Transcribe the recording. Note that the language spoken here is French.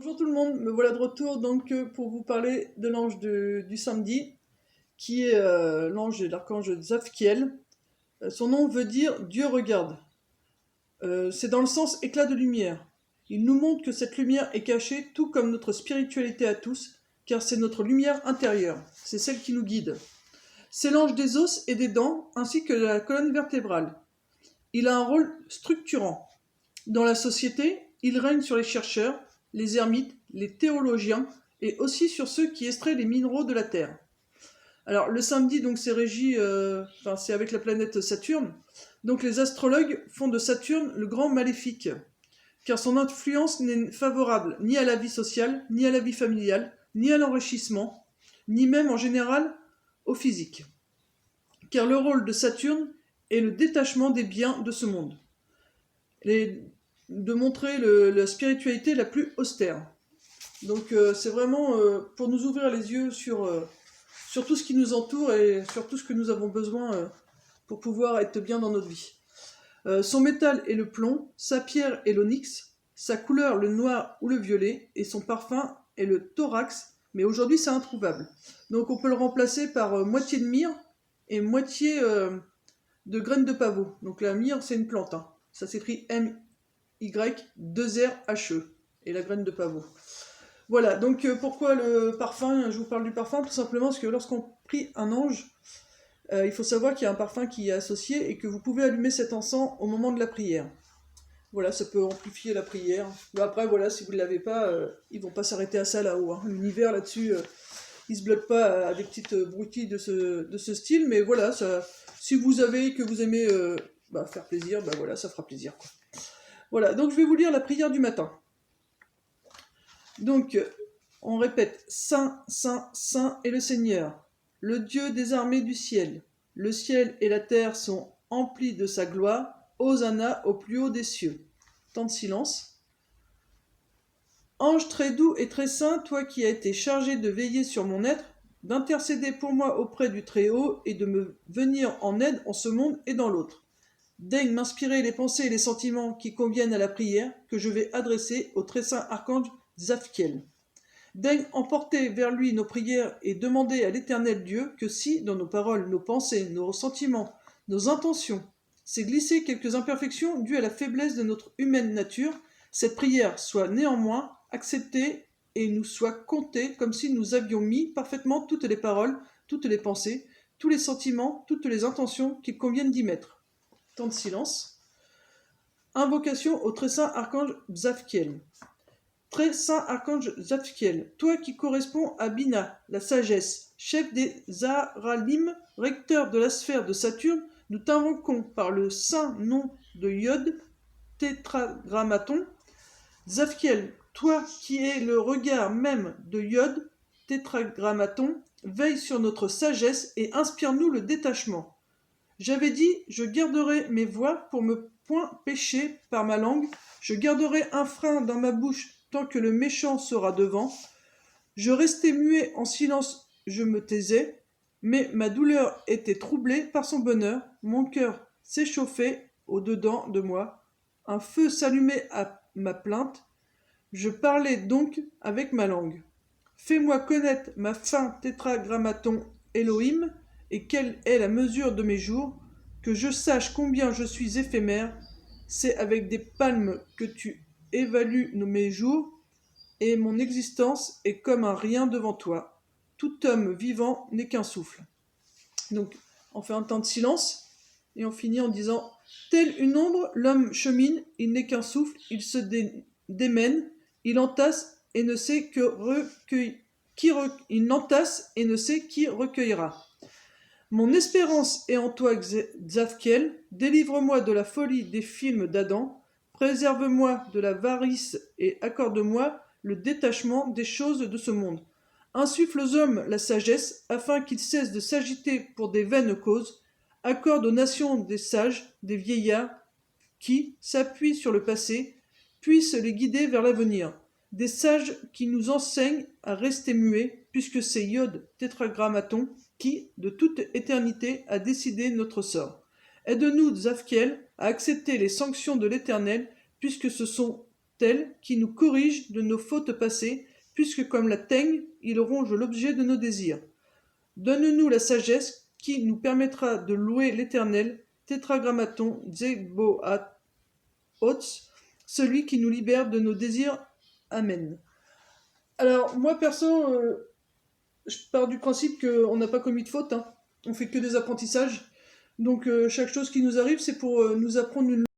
Bonjour tout le monde, me voilà de retour donc pour vous parler de l'ange du samedi, qui est l'ange de l'archange Zadkiel. Son nom veut dire Dieu regarde. C'est dans le sens éclat de lumière. Il nous montre que cette lumière est cachée, tout comme notre spiritualité à tous, car c'est notre lumière intérieure, c'est celle qui nous guide. C'est l'ange des os et des dents, ainsi que de la colonne vertébrale. Il a un rôle structurant. Dans la société, il règne sur les chercheurs, les ermites, les théologiens, et aussi sur ceux qui extraient les minéraux de la Terre. Alors, le samedi, donc, c'est régi, c'est avec la planète Saturne. Donc, les astrologues font de Saturne le grand maléfique, car son influence n'est favorable ni à la vie sociale, ni à la vie familiale, ni à l'enrichissement, ni même en général au physique. Car le rôle de Saturne est le détachement des biens de ce monde. De montrer la spiritualité la plus austère. Donc c'est vraiment pour nous ouvrir les yeux sur tout ce qui nous entoure et sur tout ce que nous avons besoin pour pouvoir être bien dans notre vie. Son métal est le plomb, sa pierre est l'onyx, sa couleur le noir ou le violet, et son parfum est le thorax, mais aujourd'hui c'est introuvable. Donc on peut le remplacer par moitié de myrrhe et moitié de graines de pavot. Donc la myrrhe c'est une plante, hein. Ça s'écrit M-Y-2-R-H-E, et la graine de pavot. Voilà, donc pourquoi le parfum? Je vous parle du parfum tout simplement parce que lorsqu'on prie un ange, il faut savoir qu'il y a un parfum qui est associé et que vous pouvez allumer cet encens au moment de la prière. Voilà, ça peut amplifier la prière. Mais après, voilà, si vous ne l'avez pas, ils vont pas s'arrêter à ça là-haut, hein. L'univers là-dessus, il se bloque pas à des petites broutilles de ce style, mais voilà, ça, si vous avez, que vous aimez faire plaisir, voilà, ça fera plaisir, quoi. Voilà, donc je vais vous lire la prière du matin. Donc, on répète, Saint, Saint, Saint est le Seigneur, le Dieu des armées du ciel. Le ciel et la terre sont emplis de sa gloire. Hosanna au plus haut des cieux. Temps de silence. Ange très doux et très saint, toi qui as été chargé de veiller sur mon être, d'intercéder pour moi auprès du Très-Haut et de me venir en aide en ce monde et dans l'autre. Daigne m'inspirer les pensées et les sentiments qui conviennent à la prière que je vais adresser au très saint archange Zadkiel. Daigne emporter vers lui nos prières et demander à l'Éternel Dieu que si, dans nos paroles, nos pensées, nos sentiments, nos intentions, c'est glisser quelques imperfections dues à la faiblesse de notre humaine nature, cette prière soit néanmoins acceptée et nous soit comptée comme si nous avions mis parfaitement toutes les paroles, toutes les pensées, tous les sentiments, toutes les intentions qu'il convienne d'y mettre. Temps de silence. Invocation au très saint archange Zadkiel. Très saint archange Zadkiel, toi qui corresponds à Bina, la sagesse, chef des Zaralim, recteur de la sphère de Saturne, nous t'invoquons par le saint nom de Yod, tétragrammaton. Zadkiel, toi qui es le regard même de Yod, tétragrammaton, veille sur notre sagesse et inspire-nous le détachement. J'avais dit, je garderai mes voix pour me point pécher par ma langue, je garderai un frein dans ma bouche tant que le méchant sera devant. Je restais muet en silence, je me taisais, mais ma douleur était troublée par son bonheur, mon cœur s'échauffait au-dedans de moi, un feu s'allumait à ma plainte, je parlais donc avec ma langue. Fais-moi connaître ma fin tétragrammaton Elohim, et quelle est la mesure de mes jours, que je sache combien je suis éphémère, c'est avec des palmes que tu évalues mes jours, et mon existence est comme un rien devant toi. Tout homme vivant n'est qu'un souffle. Donc, on fait un temps de silence, et on finit en disant « Tel une ombre, l'homme chemine, il n'est qu'un souffle, il se démène, il entasse et ne sait que recueillir. Il n'entasse et ne sait qui recueillera. Mon espérance est en toi, Zadkiel, délivre-moi de la folie des films d'Adam, préserve-moi de la varice et accorde-moi le détachement des choses de ce monde. Insuffle aux hommes la sagesse, afin qu'ils cessent de s'agiter pour des vaines causes, accorde aux nations des sages, des vieillards, qui s'appuient sur le passé, puissent les guider vers l'avenir. Des sages qui nous enseignent à rester muets, puisque c'est Yod tétragrammaton qui, de toute éternité, a décidé notre sort. Aide-nous, Zadkiel, à accepter les sanctions de l'Éternel, puisque ce sont tel qui nous corrige de nos fautes passées, puisque comme la teigne, il ronge l'objet de nos désirs. Donne-nous la sagesse qui nous permettra de louer l'Éternel, Tétragrammaton, Zeboaoth, celui qui nous libère de nos désirs. Amen. Alors, moi, perso, je pars du principe qu'on n'a pas commis de faute, hein. On fait que des apprentissages. Donc, chaque chose qui nous arrive, c'est pour nous apprendre une